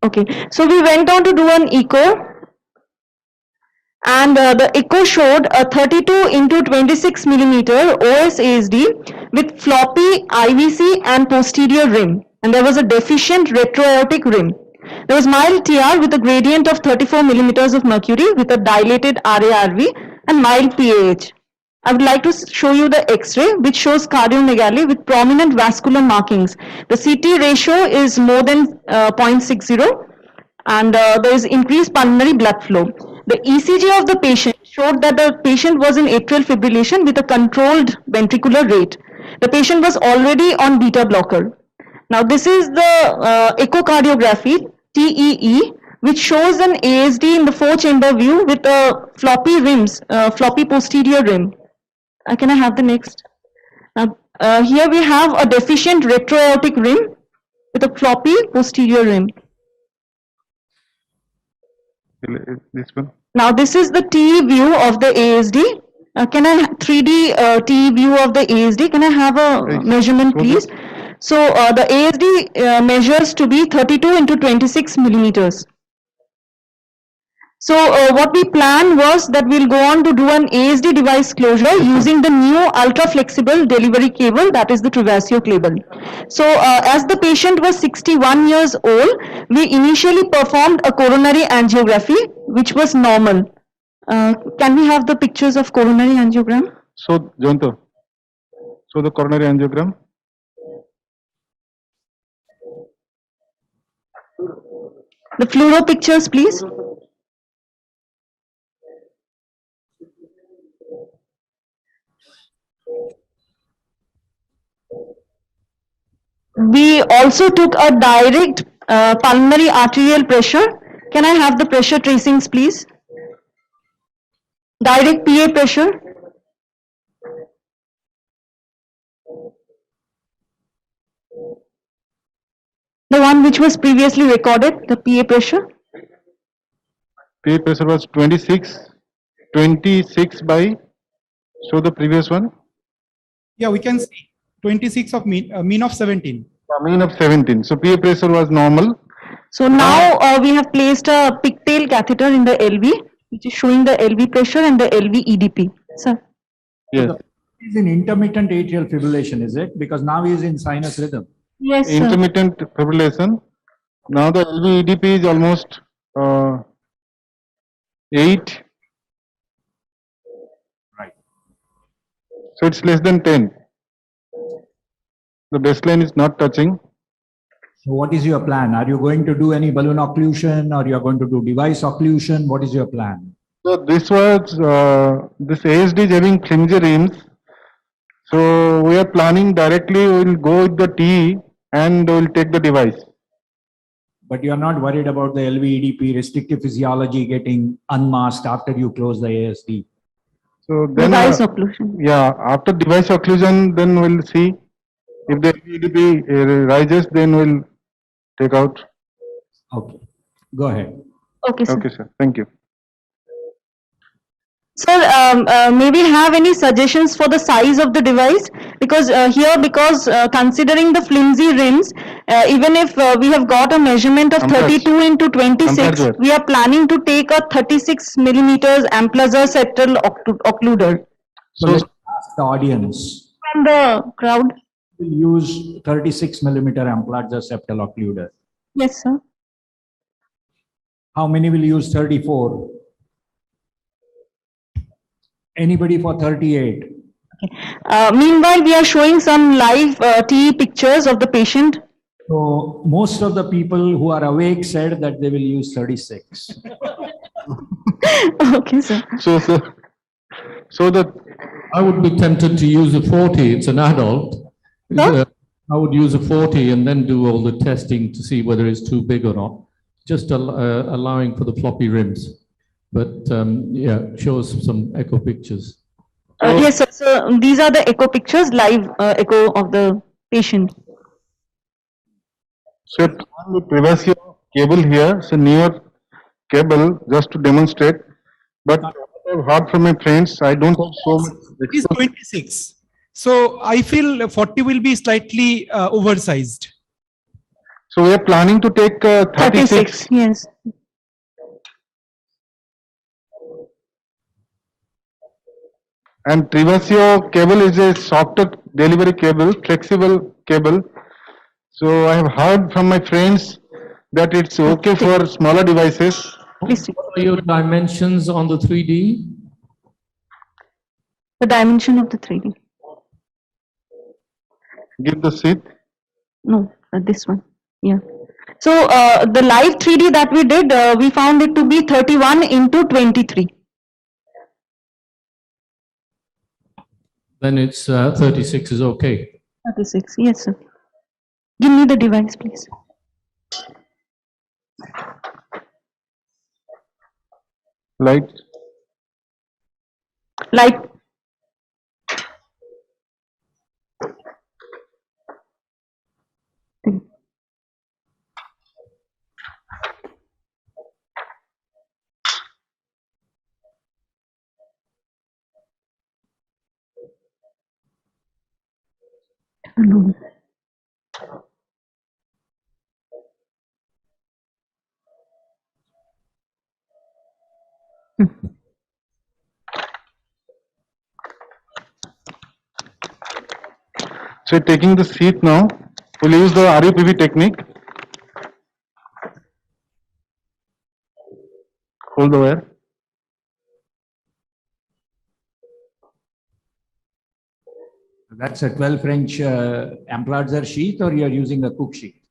Okay, so we went on to do an echo, and the echo showed a 32 into 26 millimeter OS ASD with floppy IVC and posterior rim, and there was a deficient retroaortic rim. There was mild TR with a gradient of 34 millimeters of mercury with a dilated RARV and mild PAH. I would like to show you the X-ray which shows cardiomegaly with prominent vascular markings. The CT ratio is more than 0.60, and there is increased pulmonary blood flow. The ECG of the patient showed that the patient was in atrial fibrillation with a controlled ventricular rate. The patient was already on beta blocker. Now this is the echocardiography, TEE, which shows an ASD in the four-chamber view with a floppy posterior rim. Can I have the next? Here we have a deficient retroaortic rim with a floppy posterior rim. This one. Now this is the TE view of the ASD. Can I 3D TE view of the ASD? Can I have a measurement, please? So the ASD measures to be 32 into 26 millimeters. So what we planned was that we'll go on to do an ASD device closure using the new ultra flexible delivery cable, that is the Trivasio cable. So as the patient was 61 years old, we initially performed a coronary angiography which was normal. Can we have the pictures of coronary angiogram? So Jonto, so the coronary angiogram. The fluoro pictures, please. We also took a direct pulmonary arterial pressure. Can I have the pressure tracings, please? Direct PA pressure. The one which was previously recorded, the PA pressure. PA pressure was 26 by, so the previous one? Yeah, we can see 26 of mean of 17. Mean of 17. So PA pressure was normal. So now we have placed a pigtail catheter in the LV, which is showing the LV pressure and the LV EDP. Sir. Yes. He's in intermittent atrial fibrillation, is it? Because now he is in sinus rhythm. Yes, sir. Intermittent fibrillation. Now the LV EDP is almost 8. Right. So it's less than 10. The baseline is not touching. So what is your plan? Are you going to do any balloon occlusion or you are going to do device occlusion? What is your plan? So this was, this ASD is having flimsy rims. So we are planning directly, we will go with the T and we will take the device. But you are not worried about the LVEDP restrictive physiology getting unmasked after you close the ASD? So then, Device occlusion. yeah, after device occlusion, then we'll see if the LVEDP rises, then we'll take out. Okay, go ahead. Okay, sir. Okay, sir. Thank you. Sir, may we have any suggestions for the size of the device? Because considering the flimsy rims, even if we have got a measurement of 32 into 26, we are planning to take a 36 millimeters Amplazar septal occluder. So let's ask the audience. And the crowd? We'll use 36 millimeter Amplazar septal occluder. Yes, sir. How many will use 34? Anybody for 38? Meanwhile, we are showing some live TE pictures of the patient. So most of the people who are awake said that they will use 36. Okay, sir. So that I would be tempted to use a 40. It's an adult. Huh? I would use a 40 and then do all the testing to see whether it's too big or not. Just allowing for the floppy rims. But yeah, shows some echo pictures. Yes, sir. So these are the echo pictures, live echo of the patient. So on the Trivasio cable here, it's a newer cable just to demonstrate. But what I've heard from my friends, I don't have so much. It is 26. So I feel 40 will be slightly oversized. So we are planning to take 36. 36, yes. And Trivasio cable is a softer delivery cable, flexible cable. So I have heard from my friends that it's okay for smaller devices. Please take What are your dimensions on the 3D? the dimension of the 3D. Give the seat. No, this one. Yeah. So the live 3D that we did, we found it to be 31 into 23. Then it's 36 is okay. 36, yes, sir. Give me the device, please. Light. Light. No. So taking the seat now, we'll use the RUPV technique. Hold the wire. That's a 12 French Amplatzer sheet, or you're using a Cook sheet?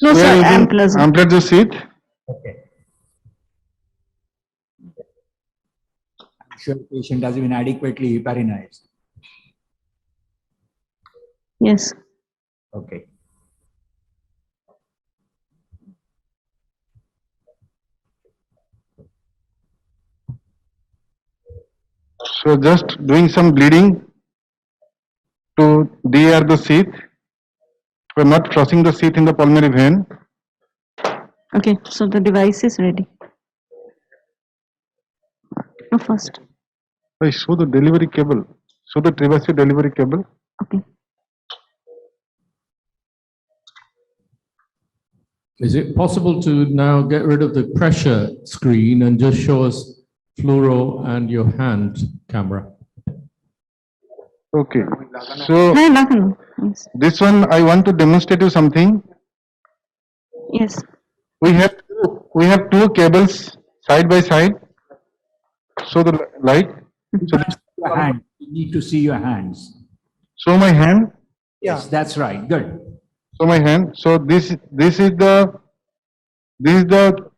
No, We sir, are using Amplatzer. Amplatzer seat. Okay. I'm sure the patient has been adequately heparinized. Yes. Okay. So just doing some bleeding to de-air the seat. We're not crossing the seat in the pulmonary vein. Okay, so the device is ready. No, first. I show the delivery cable. Show the Trivasio delivery cable. Okay. Is it possible to now get rid of the pressure screen and just show us fluoro and your hand camera? Okay. So No, no. Yes. this one I want to demonstrate you something. Yes. We have two cables side by side. Show the light. So Your hand. You need to see your hands. show my hand. Yes, that's right. Good. Show my hand. So this is the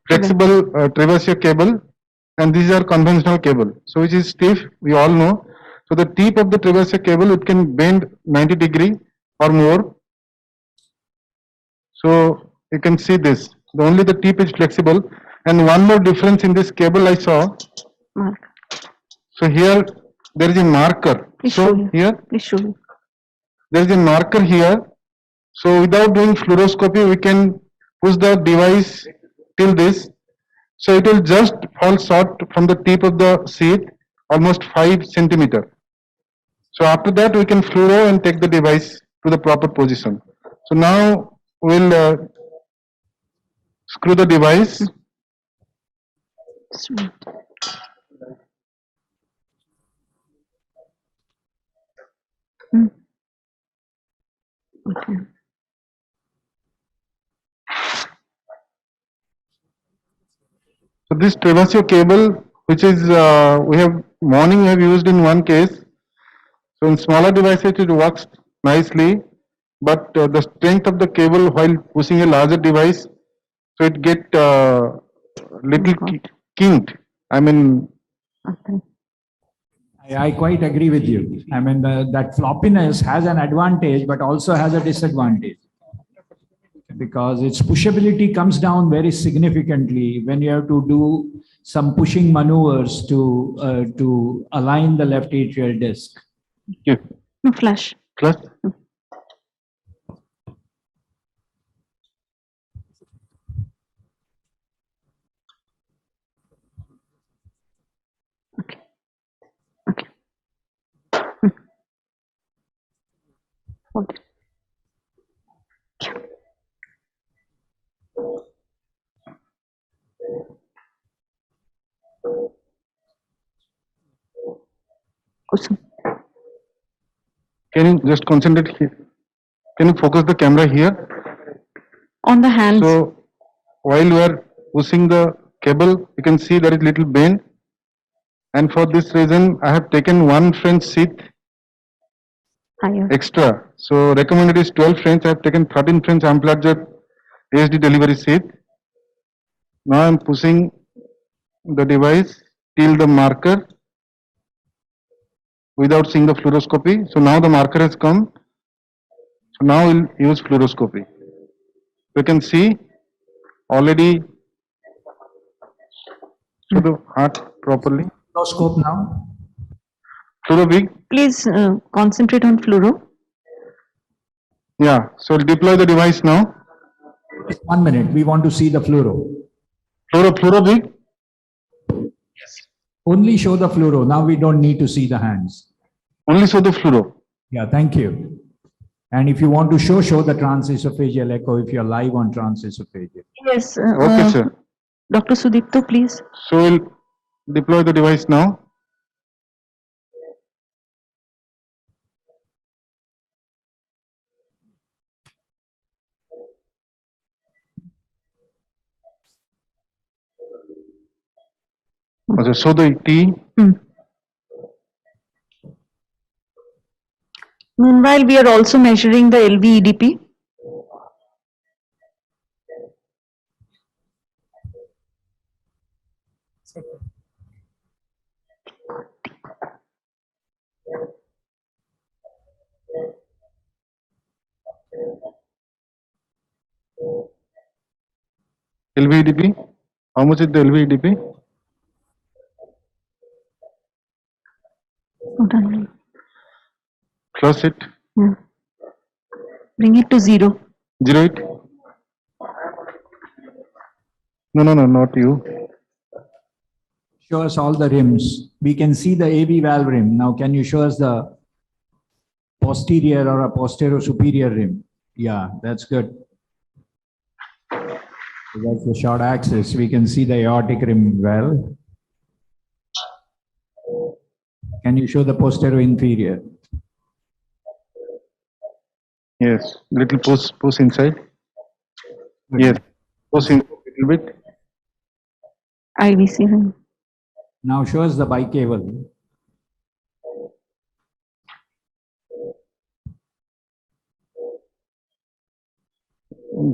flexible Trivasio cable, and these are conventional cable. So which is stiff. We all know. So the tip of the Trivasio cable, it can bend 90 degree or more. So you can see this. Only the tip is flexible. And one more difference in this cable I saw. Mark. So here there is a marker. Please show So you. here Please show you. there is a marker here. So without doing fluoroscopy, we can push the device till this. So it will just fall short from the tip of the seat, almost 5 centimeter. So after that, we can fluoro and take the device to the proper position. So now we'll screw the device. Sweet. Hmm. Okay. So this Trivasio cable, which is we have used in one case. So in smaller devices it works nicely, but the strength of the cable while pushing a larger device, so it get little kinked. I mean, Okay. I quite agree with you. I mean, that floppiness has an advantage, but also has a disadvantage. Because its pushability comes down very significantly when you have to do some pushing maneuvers to align the left atrial disc. yeah, No flash. plus Okay. Okay. Hold it. Kusum. Can you just concentrate here? Can you focus the camera here? On the hands. So while you are pushing the cable, you can see there is little bend. And for this reason, I have taken one French sheath Higher. extra. So recommended is 12 French. I have taken 13 French amplatzer ASD delivery sheath. Now I am pushing the device till the marker without seeing the fluoroscopy. So now the marker has come. So now we'll use fluoroscopy. You can see already show the heart properly. Scope now. Fluoro big. Please concentrate on fluoro. Yeah. So deploy the device now. Just 1 minute. We want to see the fluoro. Fluoro big. Only show the fluoro. Now we don't need to see the hands. Only show the fluoro. Yeah, thank you. And if you want to show the transesophageal echo if you're live on transesophageal. Yes. Okay, sir. Dr. Sudipto, please. So we'll deploy the device now. Okay, so the T. Meanwhile, we are also measuring the LV-EDP. LVEDP. How much is the LVEDP? Hold on. Plus it. Yeah. Bring it to 0. 08. No, not you. Show us all the rims. We can see the AV valve rim. Now, can you show us the posterior or a posterior superior rim? Yeah, that's good. So that's the short axis. We can see the aortic rim well. Can you show the posterior inferior? Yes. Little push inside. Yes. Push in a little bit. IVC. Now show us the bicable.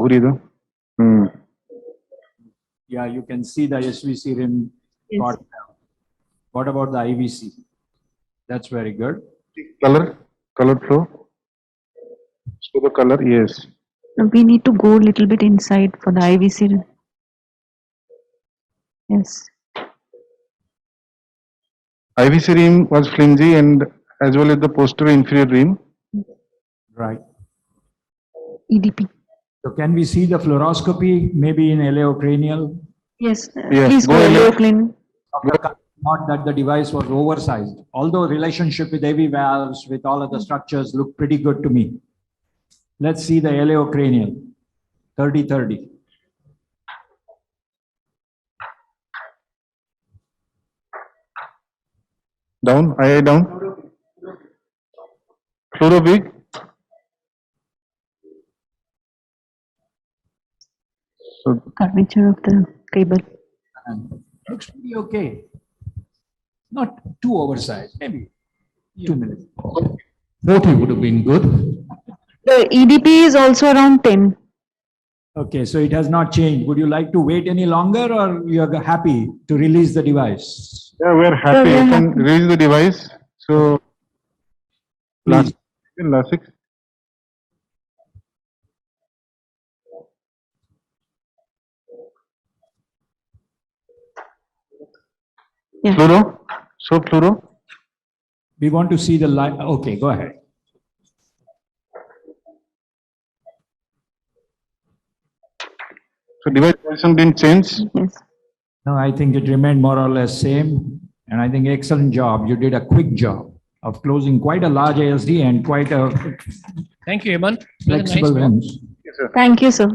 घुरी दो. Yeah, you can see the SVC rim. Yes. Got down. What about the IVC? That's very good. Color flow. So the color, yes. We need to go a little bit inside for the IVC. Yes. IVC rim was flimsy and as well as the posterior inferior rim. Right. EDP. So can we see the fluoroscopy maybe in aleocranial? Yes. Yes, Please go go ahead. Clean. Not that the device was oversized, although relationship with AV valves, with all of the structures look pretty good to me. Let's see the aleocranial, 30-30. Down, eye down. Fluoro big. So Curvature of the cable. And looks pretty okay. Not too oversized, maybe 2 minutes. 40 would have been good. The EDP is also around 10. Okay, so it has not changed. Would you like to wait any longer or you are happy to release the device? yeah, we are happy. we are You can happy. release the device. So Please. last 6. Yeah. Fluoro. So fluoro. We want to see the light. Okay, go ahead. So device position didn't change. Yes. No, I think it remained more or less same. And I think excellent job. You did a quick job of closing quite a large ASD and quite a Thank you, Hemant. It was a nice flexible talk. rims. Yes, sir. Thank you, sir.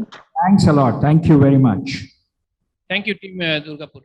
Thanks a lot. Thank you very much. Thank you, Team Durgapur.